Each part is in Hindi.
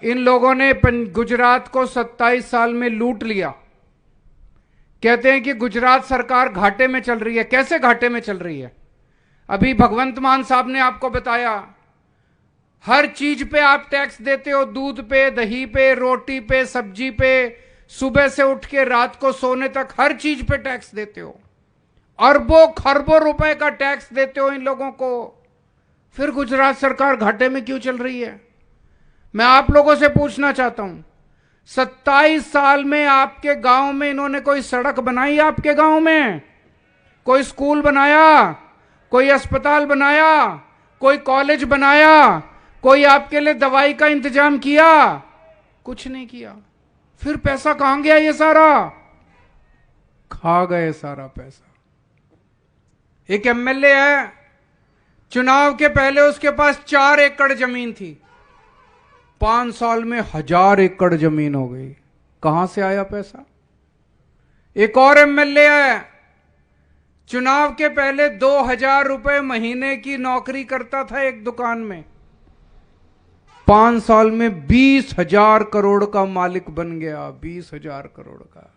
इन लोगों ने गुजरात को 27 साल में लूट लिया। कहते हैं कि गुजरात सरकार घाटे में चल रही है। कैसे घाटे में चल रही है? अभी भगवंत मान साहब ने आपको बताया, हर चीज पे आप टैक्स देते हो, दूध पे, दही पे, रोटी पे, सब्जी पे, सुबह से उठ के रात को सोने तक हर चीज पे टैक्स देते हो। अरबों खरबों रुपए का टैक्स देते हो इन लोगों को। फिर गुजरात सरकार घाटे में क्यों चल रही है? मैं आप लोगों से पूछना चाहता हूं, 27 साल में आपके गांव में इन्होंने कोई सड़क बनाई? आपके गांव में कोई स्कूल बनाया? कोई अस्पताल बनाया? कोई कॉलेज बनाया? कोई आपके लिए दवाई का इंतजाम किया? कुछ नहीं किया। फिर पैसा कहां गया? ये सारा खा गए सारा पैसा। एक एमएलए है, चुनाव के पहले उसके पास 4 एकड़ जमीन थी, 5 साल में 1000 एकड़ जमीन हो गई। कहां से आया पैसा? एक और एमएलए है, चुनाव के पहले 2000 रुपए महीने की नौकरी करता था एक दुकान में, 5 साल में 20,000 करोड़ का मालिक बन गया। 20,000 करोड़ का।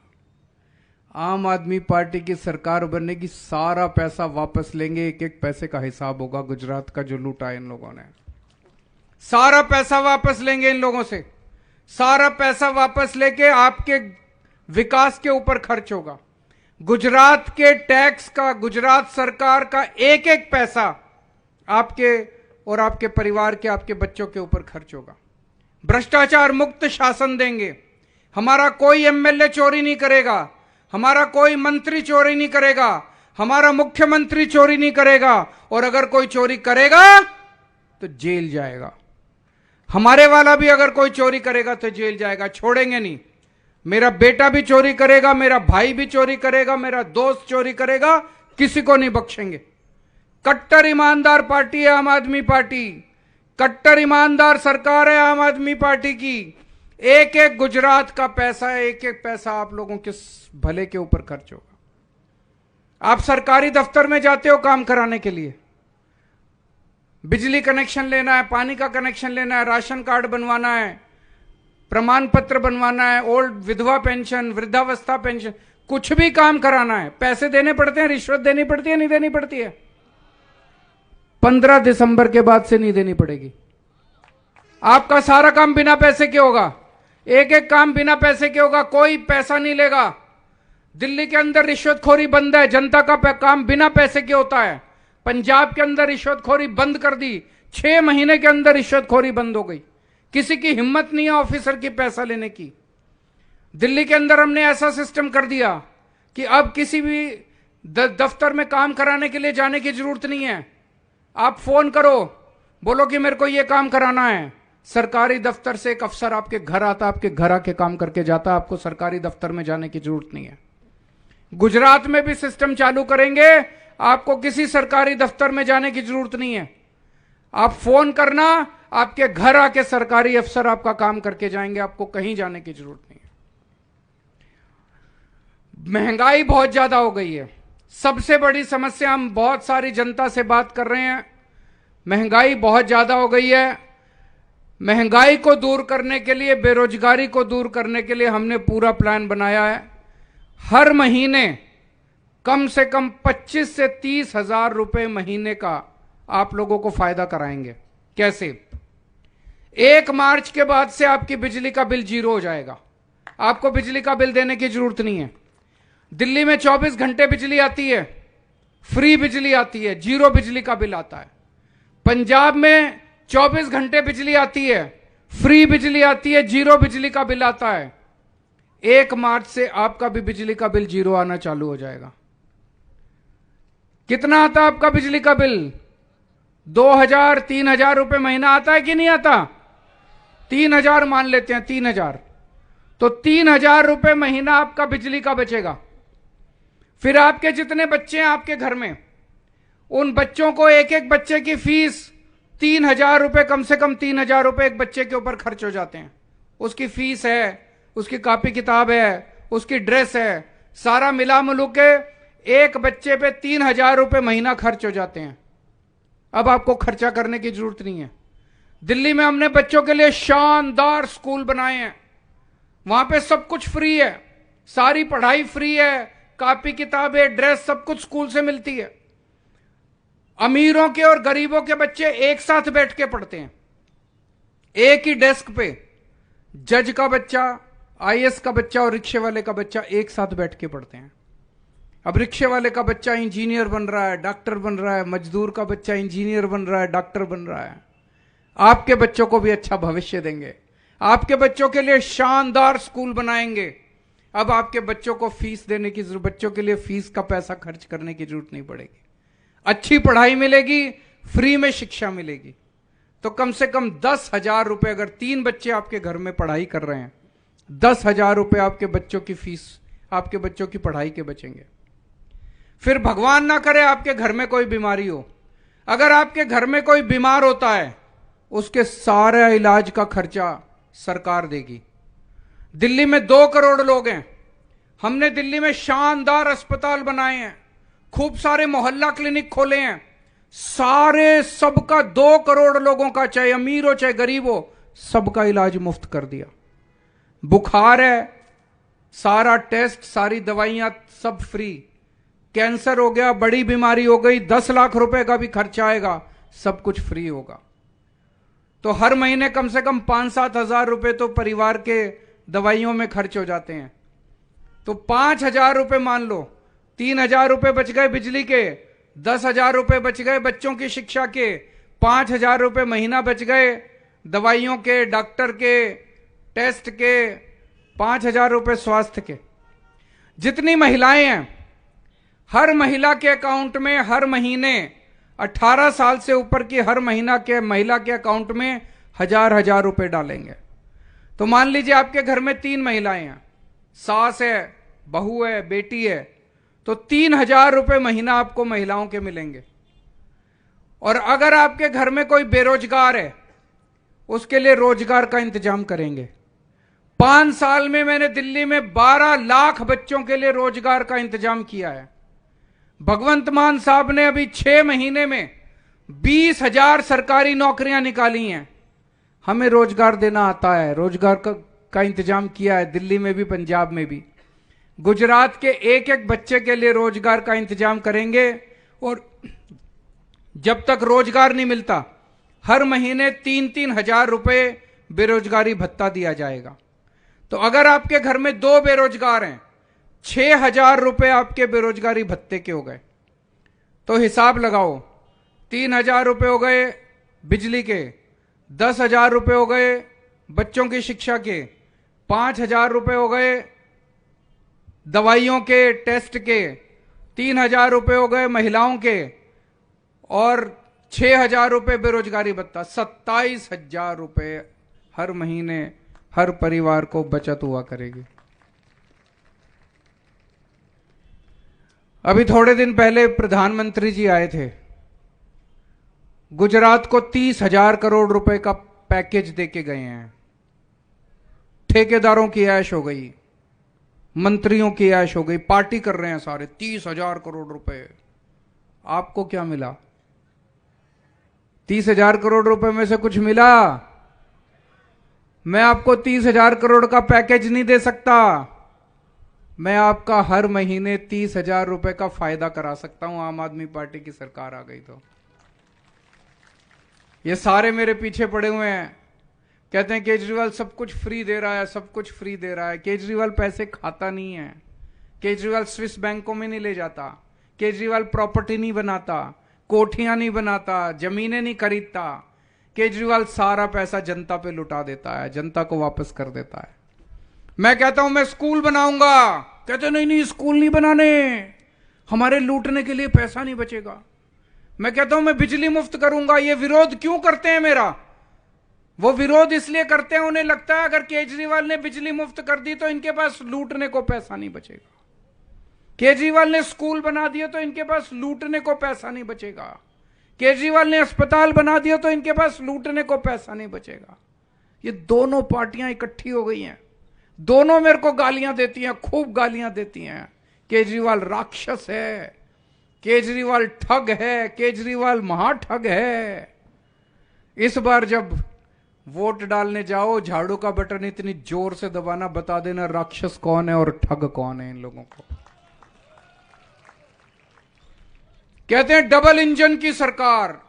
आम आदमी पार्टी की सरकार बनने की, सारा पैसा वापस लेंगे, एक एक पैसे का हिसाब होगा। गुजरात का जो लूटा इन लोगों ने, सारा पैसा वापस लेंगे इन लोगों से। सारा पैसा वापस लेके आपके विकास के ऊपर खर्च होगा। गुजरात के टैक्स का, गुजरात सरकार का एक एक पैसा आपके और आपके परिवार के, आपके बच्चों के ऊपर खर्च होगा। भ्रष्टाचार मुक्त शासन देंगे। हमारा कोई एमएलए चोरी नहीं करेगा, हमारा कोई मंत्री चोरी नहीं करेगा, हमारा मुख्यमंत्री चोरी नहीं करेगा, और अगर कोई चोरी करेगा तो जेल जाएगा। हमारे वाला भी अगर कोई चोरी करेगा तो जेल जाएगा, छोड़ेंगे नहीं। मेरा बेटा भी चोरी करेगा, मेरा भाई भी चोरी करेगा, मेरा दोस्त चोरी करेगा, किसी को नहीं बख्शेंगे। कट्टर ईमानदार पार्टी है आम आदमी पार्टी, कट्टर ईमानदार सरकार है आम आदमी पार्टी की। एक एक गुजरात का पैसा, एक एक पैसा आप लोगों के भले के ऊपर खर्च होगा। आप सरकारी दफ्तर में जाते हो काम कराने के लिए, बिजली कनेक्शन लेना है, पानी का कनेक्शन लेना है, राशन कार्ड बनवाना है, प्रमाण पत्र बनवाना है, ओल्ड विधवा पेंशन, वृद्धावस्था पेंशन, कुछ भी काम कराना है, पैसे देने पड़ते हैं। रिश्वत देनी पड़ती है, नहीं देनी पड़ती है? 15 दिसंबर के बाद से नहीं देनी पड़ेगी। आपका सारा काम बिना पैसे के होगा, एक एक काम बिना पैसे के होगा, कोई पैसा नहीं लेगा। दिल्ली के अंदर रिश्वतखोरी बंद है, जनता का काम बिना पैसे के होता है। पंजाब के अंदर रिश्वतखोरी बंद कर दी, 6 महीने के अंदर रिश्वतखोरी बंद हो गई। किसी की हिम्मत नहीं है ऑफिसर की पैसा लेने की। दिल्ली के अंदर हमने ऐसा सिस्टम कर दिया कि अब किसी भी दफ्तर में काम कराने के लिए जाने की जरूरत नहीं है। आप फोन करो, बोलो कि मेरे को ये काम कराना है, सरकारी दफ्तर से एक अफसर आपके घर आता, आपके घर आके काम करके जाता। आपको सरकारी दफ्तर में जाने की जरूरत नहीं है। गुजरात में भी सिस्टम चालू करेंगे, आपको किसी सरकारी दफ्तर में जाने की जरूरत नहीं है। आप फोन करना, आपके घर आके सरकारी अफसर आपका काम करके जाएंगे, आपको कहीं जाने की जरूरत नहीं है। महंगाई बहुत ज्यादा हो गई है, सबसे बड़ी समस्या। हम बहुत सारी जनता से बात कर रहे हैं, महंगाई बहुत ज्यादा हो गई है। महंगाई को दूर करने के लिए, बेरोजगारी को दूर करने के लिए हमने पूरा प्लान बनाया है। हर महीने कम से कम 25 से 30 हजार रुपए महीने का आप लोगों को फायदा कराएंगे। कैसे? 1 मार्च के बाद से आपकी बिजली का बिल 0 हो जाएगा। आपको बिजली का बिल देने की जरूरत नहीं है। दिल्ली में 24 घंटे बिजली आती है, फ्री बिजली आती है, 0 बिजली का बिल आता है। पंजाब में 24 घंटे बिजली आती है, फ्री बिजली आती है, 0 बिजली का बिल आता है। 1 मार्च से आपका भी बिजली का बिल 0 आना चालू हो जाएगा। कितना आता है आपका बिजली का बिल? 2000 3000 रुपए महीना आता है कि नहीं आता? 3000 मान लेते हैं, 3000। तो 3000 रुपए महीना आपका बिजली का बचेगा। फिर आपके जितने बच्चे हैं आपके घर में, उन बच्चों को एक एक बच्चे की फीस 3000 रुपए, कम से कम 3000 रुपए एक बच्चे के ऊपर खर्च हो जाते हैं। उसकी फीस है, उसकी कॉपी किताब है, उसकी ड्रेस है, सारा मिला मिलू के एक बच्चे पे 3000 रुपए महीना खर्च हो जाते हैं। अब आपको खर्चा करने की जरूरत नहीं है। दिल्ली में हमने बच्चों के लिए शानदार स्कूल बनाए हैं। वहां पे सब कुछ फ्री है, सारी पढ़ाई फ्री है, कॉपी किताबें ड्रेस सब कुछ स्कूल से मिलती है। अमीरों के और गरीबों के बच्चे एक साथ बैठ के पढ़ते हैं, एक ही डेस्क पे। जज का बच्चा, आईएएस का बच्चा और रिक्शे वाले का बच्चा एक साथ बैठ के पढ़ते हैं। अब रिक्शे वाले का बच्चा इंजीनियर बन रहा है, डॉक्टर बन रहा है, मजदूर का बच्चा इंजीनियर बन रहा है, डॉक्टर बन रहा है। आपके बच्चों को भी अच्छा भविष्य देंगे, आपके बच्चों के लिए शानदार स्कूल बनाएंगे। अब आपके बच्चों को फीस देने की जरूरत, बच्चों के लिए फीस का पैसा खर्च करने की जरूरत नहीं पड़ेगी। अच्छी पढ़ाई मिलेगी, फ्री में शिक्षा मिलेगी। तो कम से कम 10,000 रुपए, अगर 3 बच्चे आपके घर में पढ़ाई कर रहे हैं, 10,000 रुपए आपके बच्चों की फीस, आपके बच्चों की पढ़ाई के बचेंगे। फिर भगवान ना करे आपके घर में कोई बीमारी हो, अगर आपके घर में कोई बीमार होता है, उसके सारे इलाज का खर्चा सरकार देगी। दिल्ली में 2 करोड़ लोग हैं, हमने दिल्ली में शानदार अस्पताल बनाए हैं, खूब सारे मोहल्ला क्लिनिक खोले हैं, सारे सबका 2 करोड़ लोगों का, चाहे अमीर हो चाहे गरीब हो, सबका इलाज मुफ्त कर दिया। बुखार है, सारा टेस्ट, सारी दवाइयां सब फ्री। कैंसर हो गया, बड़ी बीमारी हो गई, 10 लाख रुपए का भी खर्चा आएगा, सब कुछ फ्री होगा। तो हर महीने कम से कम 5-7 हजार रुपए तो परिवार के दवाइयों में खर्च हो जाते हैं। तो 5,000 रुपए मान लो, 3,000 रुपए बच गए बिजली के, 10,000 रुपए बच गए बच्चों की शिक्षा के, 5,000 रुपए महीना बच गए दवाइयों के, डॉक्टर के, टेस्ट के, 5,000 रुपए स्वास्थ्य के। जितनी महिलाएं हैं, हर महिला के अकाउंट में हर महीने 18 साल से ऊपर की हर महिला के अकाउंट में 1,000 रुपए डालेंगे। तो मान लीजिए आपके घर में 3 महिलाएं हैं, सास है, बहू है, बेटी है, तो 3,000 रुपए महीना आपको महिलाओं के मिलेंगे। और अगर आपके घर में कोई बेरोजगार है, उसके लिए रोजगार का इंतजाम करेंगे। 5 साल में मैंने दिल्ली में 12 लाख बच्चों के लिए रोजगार का इंतजाम किया है। भगवंत मान साहब ने अभी 6 महीने में 20,000 सरकारी नौकरियां निकाली हैं। हमें रोजगार देना आता है, रोजगार का इंतजाम किया है, दिल्ली में भी, पंजाब में भी। गुजरात के एक एक बच्चे के लिए रोजगार का इंतजाम करेंगे। और जब तक रोजगार नहीं मिलता, हर महीने 3-3 हजार रुपए बेरोजगारी भत्ता दिया जाएगा। तो अगर आपके घर में 2 बेरोजगार हैं, 6,000 रुपए आपके बेरोजगारी भत्ते के हो गए। तो हिसाब लगाओ, 3,000 रुपए हो गए बिजली के, 10,000 रुपए हो गए बच्चों की शिक्षा के, 5,000 रुपए हो गए दवाइयों के, टेस्ट के, 3,000 रुपए हो गए महिलाओं के, और 6,000 रुपए बेरोजगारी भत्ता। 27,000 रुपए हर महीने हर परिवार को बचत हुआ करेगी। अभी थोड़े दिन पहले प्रधानमंत्री जी आए थे, गुजरात को 30,000 करोड़ रुपए का पैकेज देके गए हैं। ठेकेदारों की ऐश हो गई, मंत्रियों की ऐश हो गई, पार्टी कर रहे हैं सारे। 30,000 करोड़ रुपए, आपको क्या मिला? 30,000 करोड़ रुपए में से कुछ मिला? मैं आपको 30,000 करोड़ का पैकेज नहीं दे सकता, मैं आपका हर महीने 30,000 रुपए का फायदा करा सकता हूं। आम आदमी पार्टी की सरकार आ गई तो ये सारे मेरे पीछे पड़े हुए हैं, कहते हैं केजरीवाल सब कुछ फ्री दे रहा है, सब कुछ फ्री दे रहा है। केजरीवाल पैसे खाता नहीं है, केजरीवाल स्विस बैंकों में नहीं ले जाता, केजरीवाल प्रॉपर्टी नहीं बनाता, कोठियां नहीं बनाता, जमीनें नहीं खरीदता। केजरीवाल सारा पैसा जनता पे लुटा देता है, जनता को वापस कर देता है। मैं कहता हूं मैं स्कूल बनाऊंगा, कहते नहीं नहीं स्कूल नहीं बनाने, हमारे लूटने के लिए पैसा नहीं बचेगा। मैं कहता हूं मैं बिजली मुफ्त करूंगा। ये विरोध क्यों करते हैं मेरा? वो विरोध इसलिए करते हैं, उन्हें लगता है अगर केजरीवाल ने बिजली मुफ्त कर दी तो इनके पास लूटने को पैसा नहीं बचेगा। केजरीवाल ने स्कूल बना दिया तो इनके पास लूटने को पैसा नहीं बचेगा। केजरीवाल ने अस्पताल बना दिया तो इनके पास लूटने को पैसा नहीं बचेगा। ये दोनों पार्टियां इकट्ठी हो गई हैं, दोनों मेरे को गालियां देती हैं, खूब गालियां देती हैं। केजरीवाल राक्षस है, केजरीवाल ठग है, केजरीवाल महाठग है। इस बार जब वोट डालने जाओ, झाड़ू का बटन इतनी जोर से दबाना, बता देना राक्षस कौन है और ठग कौन है इन लोगों को। कहते हैं डबल इंजन की सरकार,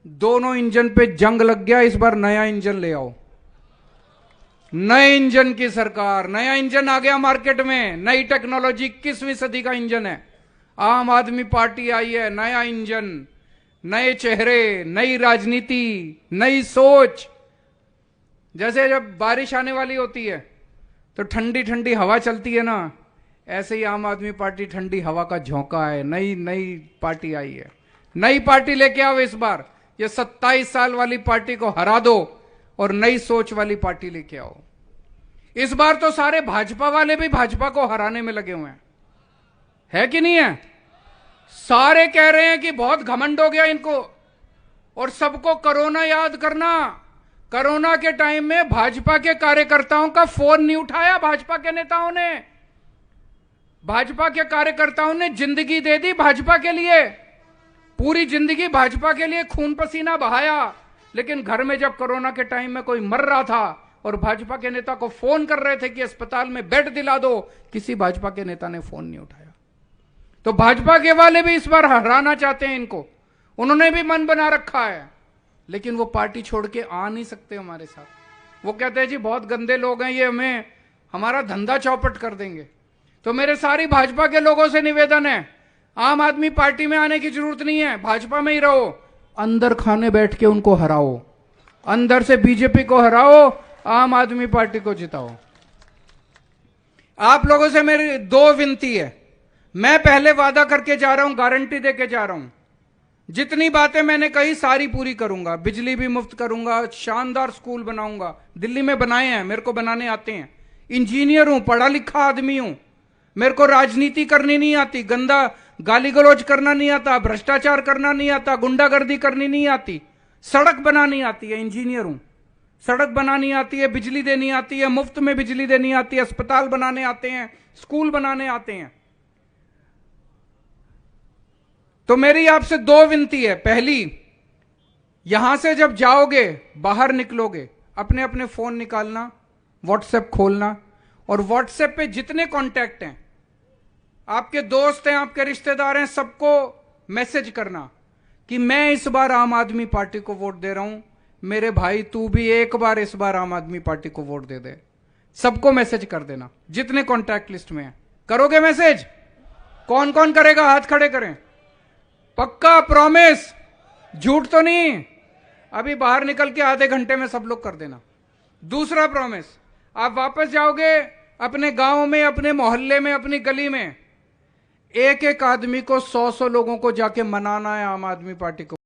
दोनों इंजन पे जंग लग गया, इस बार नया इंजन ले आओ। नए इंजन की सरकार, नया इंजन आ गया मार्केट में, नई टेक्नोलॉजी, 21वीं सदी का इंजन है। आम आदमी पार्टी आई है, नया इंजन, नए चेहरे, नई राजनीति, नई सोच। जैसे जब बारिश आने वाली होती है तो ठंडी ठंडी हवा चलती है ना, ऐसे ही आम आदमी पार्टी ठंडी हवा का झोंका है। नई नई पार्टी आई है, नई पार्टी लेके आओ इस बार। ये 27 साल वाली पार्टी को हरा दो और नई सोच वाली पार्टी लेके आओ। इस बार तो सारे भाजपा वाले भी भाजपा को हराने में लगे हुए हैं, है कि नहीं है? सारे कह रहे हैं कि बहुत घमंड हो गया इनको, और सबको कोरोना याद करना। कोरोना के टाइम में भाजपा के कार्यकर्ताओं का फोन नहीं उठाया भाजपा के नेताओं ने। भाजपा के कार्यकर्ताओं ने जिंदगी दे दी भाजपा के लिए, पूरी जिंदगी भाजपा के लिए खून पसीना बहाया। लेकिन घर में जब कोरोना के टाइम में कोई मर रहा था और भाजपा के नेता को फोन कर रहे थे कि अस्पताल में बेड दिला दो, किसी भाजपा के नेता ने फोन नहीं उठाया। तो भाजपा के वाले भी इस बार हराना चाहते हैं इनको, उन्होंने भी मन बना रखा है, लेकिन वो पार्टी छोड़ के आ नहीं सकते हमारे साथ। वो कहते हैं जी बहुत गंदे लोग हैं, ये हमें हमारा धंधा चौपट कर देंगे। तो मेरे सारी भाजपा के लोगों से निवेदन है, आम आदमी पार्टी में आने की जरूरत नहीं है, भाजपा में ही रहो, अंदर खाने बैठ के उनको हराओ, अंदर से बीजेपी को हराओ, आम आदमी पार्टी को जिताओ। आप लोगों से मेरी दो विनती है। मैं पहले वादा करके जा रहा हूं, गारंटी देके जा रहा हूं, जितनी बातें मैंने कही सारी पूरी करूंगा। बिजली भी मुफ्त करूंगा, शानदार स्कूल बनाऊंगा, दिल्ली में बनाए हैं, मेरे को बनाने आते हैं। इंजीनियर हूं, पढ़ा लिखा आदमी हूं, मेरे को राजनीति करनी नहीं आती, गंदा गाली गलौज करना नहीं आता, भ्रष्टाचार करना नहीं आता, गुंडागर्दी करनी नहीं आती, सड़क बनानी आती है। इंजीनियर हूं, सड़क बनानी आती है, बिजली देनी आती है, मुफ्त में बिजली देनी आती है, अस्पताल बनाने आते हैं, स्कूल बनाने आते हैं। तो मेरी आपसे दो विनती है। पहली, यहां से जब जाओगे, बाहर निकलोगे, अपने अपने फोन निकालना, व्हाट्सएप खोलना, और व्हाट्सएप पे जितने कांटेक्ट हैं, आपके दोस्त हैं, आपके रिश्तेदार हैं, सबको मैसेज करना कि मैं इस बार आम आदमी पार्टी को वोट दे रहा हूं, मेरे भाई तू भी एक बार इस बार आम आदमी पार्टी को वोट दे दे। सबको मैसेज कर देना, जितने कांटेक्ट लिस्ट में है। करोगे मैसेज? कौन कौन करेगा? हाथ खड़े करें। पक्का? प्रॉमिस? झूठ तो नहीं? अभी बाहर निकल के आधे घंटे में सब लोग कर देना। दूसरा प्रॉमिस, आप वापस जाओगे अपने गांव में, अपने मोहल्ले में, अपनी गली में, एक एक आदमी को 100-100 लोगों को जाके मनाना है आम आदमी पार्टी को